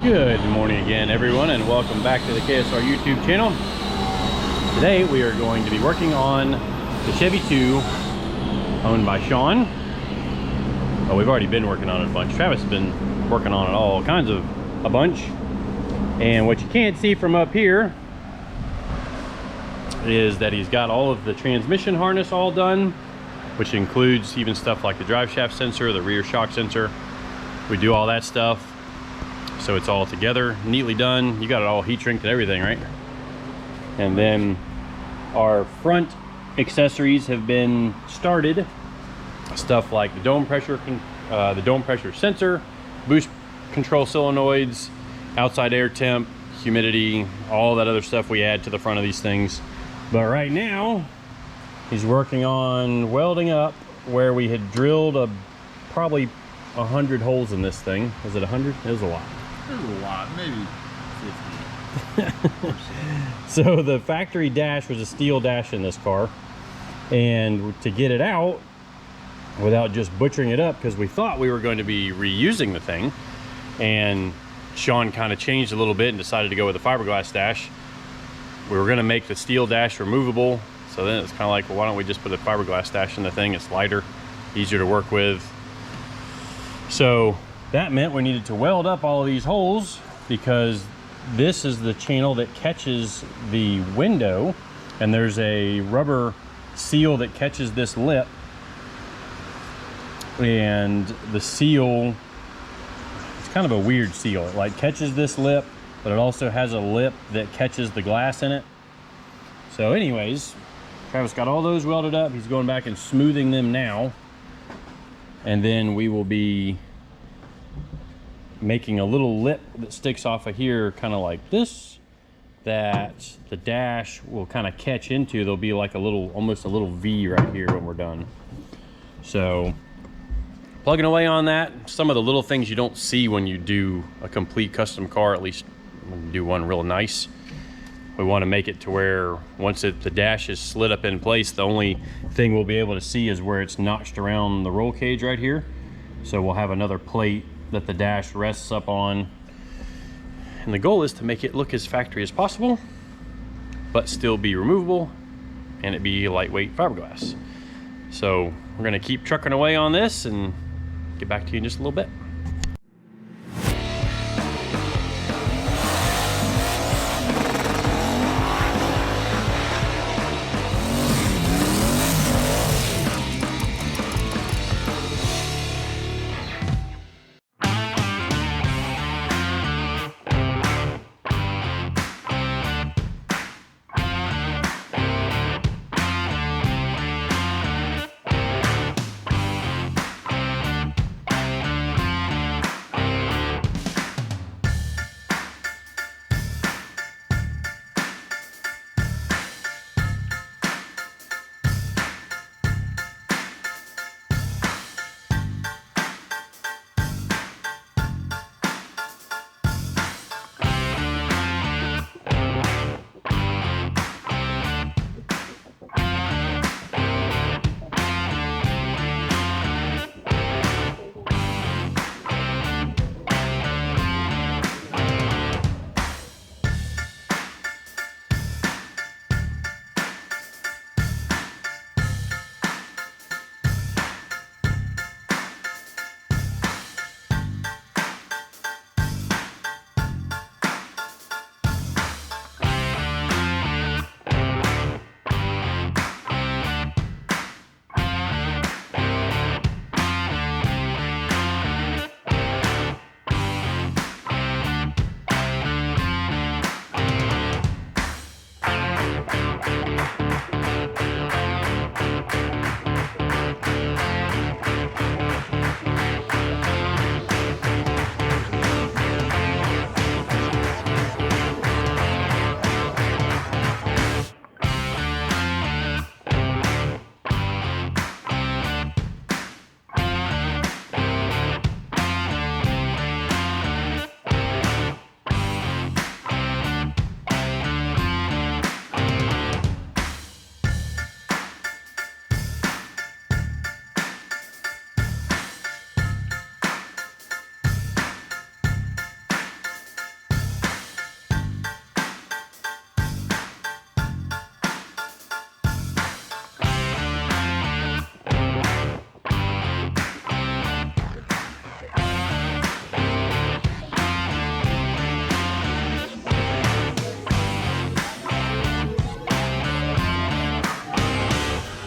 Good morning again, everyone, and welcome back to the KSR YouTube channel. Today we are going to be working on the Chevy II owned by Shawn. Well, we've already been working on it a bunch. Travis has been working on it all kinds of a bunch. And what you can't see from up here is that he's got all of the transmission harness all done, which includes even stuff like the drive shaft sensor, the rear shock sensor. We do all that stuff. So it's all together, neatly done. You got it all heat shrinked and everything, right? And then our front accessories have been started. Stuff like the dome pressure sensor, boost control solenoids, outside air temp, humidity, all that other stuff we add to the front of these things. But right now, he's working on welding up where we had drilled probably 100 holes in this thing. Was it 100? It was a lot. There's a lot, maybe 50. So the factory dash was a steel dash in this car, and to get it out without just butchering it up, because we thought we were going to be reusing the thing, and Shawn kind of changed a little bit and decided to go with a fiberglass dash. We were going to make the steel dash removable, so then it's kind of like, well, why don't we just put a fiberglass dash in the thing? It's lighter, easier to work with. So that meant we needed to weld up all of these holes, because this is the channel that catches the window, and there's a rubber seal that catches this lip, and the seal, it's kind of a weird seal. It like catches this lip, but it also has a lip that catches the glass in it. So anyways, Travis got all those welded up. He's going back and smoothing them now, and then we will be making a little lip that sticks off of here, kind of like this, that the dash will kind of catch into. There'll be like a little, almost a little V right here when we're done. So plugging away on that. Some of the little things you don't see when you do a complete custom car, at least when you do one real nice. We want to make it to where once the dash is slid up in place, the only thing we'll be able to see is where it's notched around the roll cage right here. So we'll have another plate that the dash rests up on, and the goal is to make it look as factory as possible but still be removable and it be lightweight fiberglass. So we're going to keep trucking away on this and get back to you in just a little bit.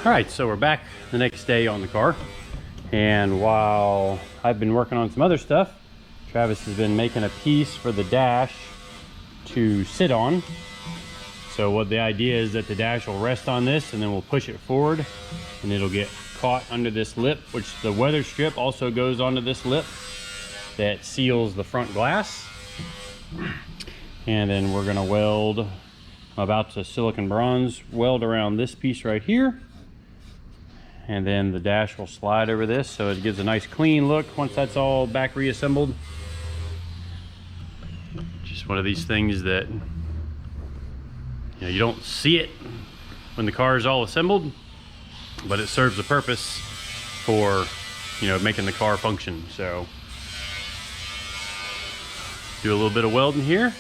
All right, so we're back the next day on the car. And while I've been working on some other stuff, Travis has been making a piece for the dash to sit on. So what the idea is that the dash will rest on this and then we'll push it forward and it'll get caught under this lip, which the weather strip also goes onto this lip that seals the front glass. And then we're gonna weld, I'm about to silicon bronze weld around this piece right here. And then the dash will slide over this so it gives a nice clean look once that's all back reassembled. Just one of these things that you don't see it when the car is all assembled, but it serves a purpose for making the car function. So do a little bit of welding here,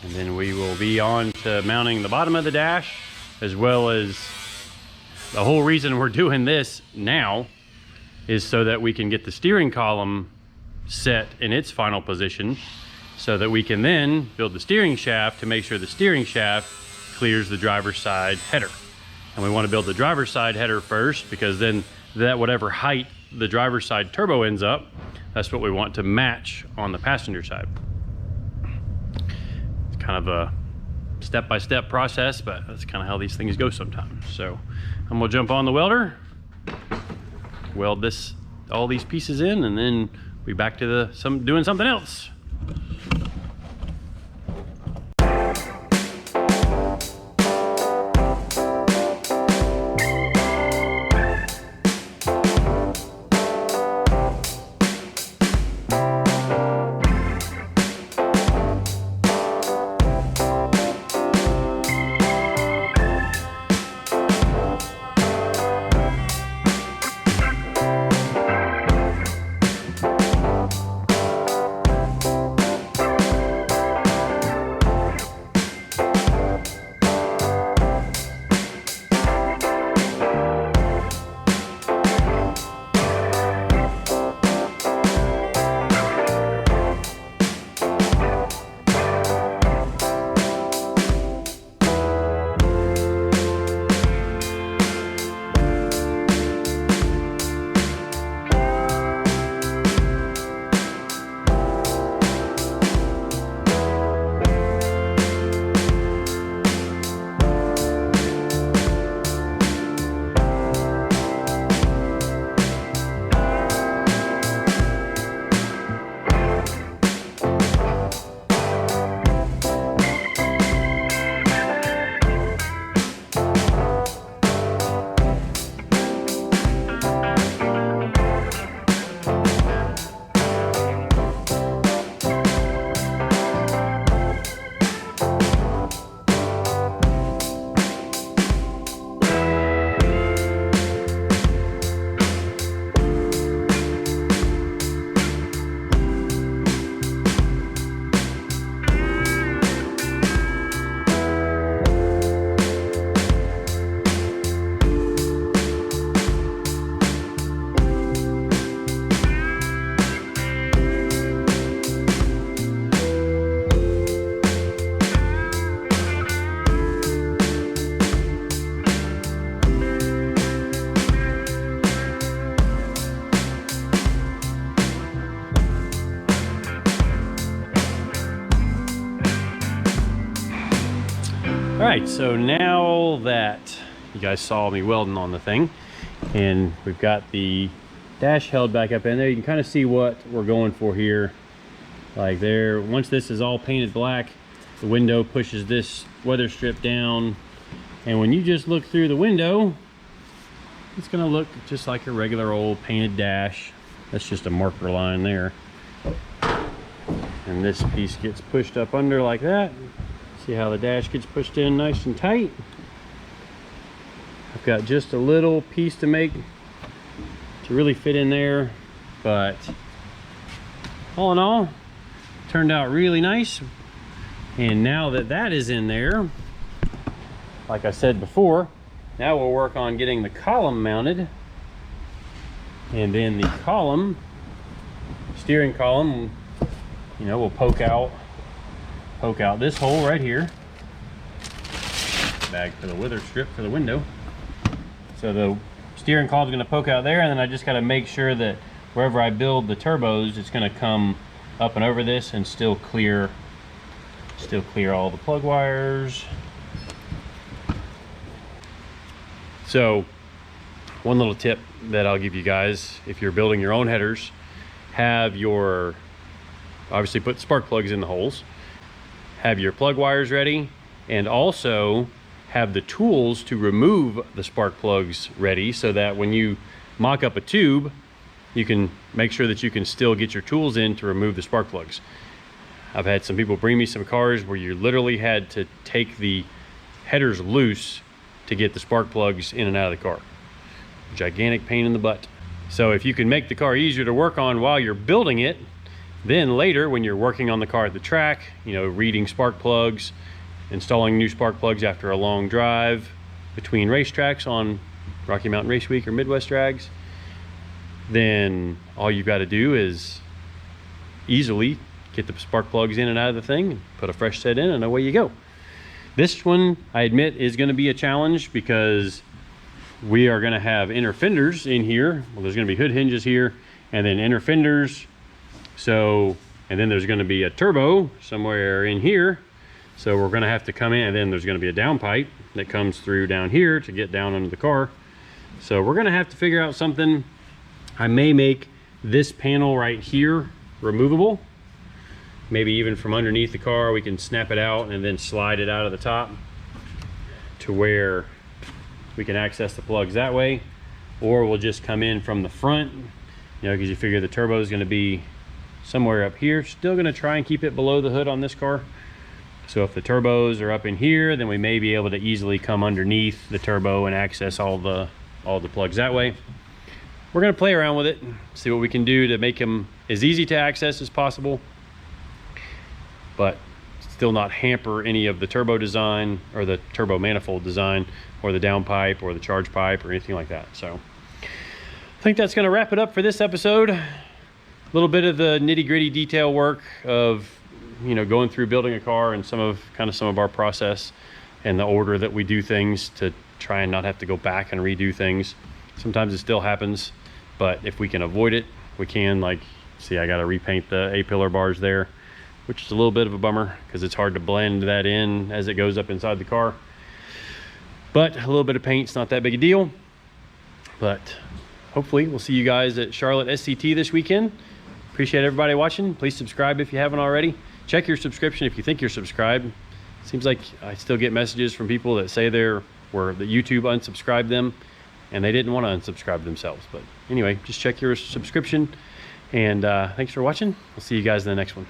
and then we will be on to mounting the bottom of the dash, as well as the whole reason we're doing this now is so that we can get the steering column set in its final position, so that we can then build the steering shaft to make sure the steering shaft clears the driver's side header. And we want to build the driver's side header first, because then that whatever height the driver's side turbo ends up, that's what we want to match on the passenger side. It's kind of a step-by-step process, but that's kind of how these things go sometimes. So I'm gonna jump on the welder, weld all these pieces in, and then be back to doing something else. Alright, so now that you guys saw me welding on the thing, and we've got the dash held back up in there, you can kind of see what we're going for here. Like there, once this is all painted black, the window pushes this weather strip down, and when you just look through the window, it's going to look just like a regular old painted dash. That's just a marker line there. And this piece gets pushed up under like that. See how the dash gets pushed in nice and tight. I've got just a little piece to make to really fit in there, but all in all, turned out really nice. And now that that is in there, like I said before, now we'll work on getting the column mounted. And then the column, steering column, we'll poke out this hole right here. Bag for the weather strip for the window. So the steering column is going to poke out there, and then I just got to make sure that wherever I build the turbos, it's going to come up and over this and still clear all the plug wires. So one little tip that I'll give you guys, if you're building your own headers, obviously put spark plugs in the holes, have your plug wires ready, and also have the tools to remove the spark plugs ready, so that when you mock up a tube, you can make sure that you can still get your tools in to remove the spark plugs. I've had some people bring me some cars where you literally had to take the headers loose to get the spark plugs in and out of the car. Gigantic pain in the butt. So if you can make the car easier to work on while you're building it, then later when you're working on the car at the track, you know, reading spark plugs, installing new spark plugs after a long drive between racetracks on Rocky Mountain Race Week or Midwest drags, then all you've got to do is easily get the spark plugs in and out of the thing, and put a fresh set in, and away you go. This one, I admit, is going to be a challenge because we are going to have inner fenders in here. Well, there's going to be hood hinges here, and then inner fenders. So, and then there's going to be a turbo somewhere in here. So we're going to have to come in, and then there's going to be a downpipe that comes through down here to get down under the car. So we're going to have to figure out something. I may make this panel right here removable. Maybe even from underneath the car, we can snap it out and then slide it out of the top to where we can access the plugs that way. Or we'll just come in from the front, you know, because you figure the turbo is going to be somewhere up here. Still going to try and keep it below the hood on this car. So if the turbos are up in here, then we may be able to easily come underneath the turbo and access all the plugs that way. We're going to play around with it, see what we can do to make them as easy to access as possible, but still not hamper any of the turbo design or the turbo manifold design or the downpipe or the charge pipe or anything like that. So I think that's going to wrap it up for this episode. A little bit of the nitty-gritty detail work of, you know, going through building a car and some of our process and the order that we do things to try and not have to go back and redo things. Sometimes it still happens, but if we can avoid it, we can. Like, see, I got to repaint the A-pillar bars there, which is a little bit of a bummer because it's hard to blend that in as it goes up inside the car. But a little bit of paint's not that big a deal. But hopefully we'll see you guys at Charlotte SCT this weekend. Appreciate everybody watching. Please subscribe if you haven't already. Check your subscription if you think you're subscribed. Seems like I still get messages from people that say that YouTube unsubscribed them and they didn't want to unsubscribe themselves. But anyway, just check your subscription, and thanks for watching. We'll see you guys in the next one.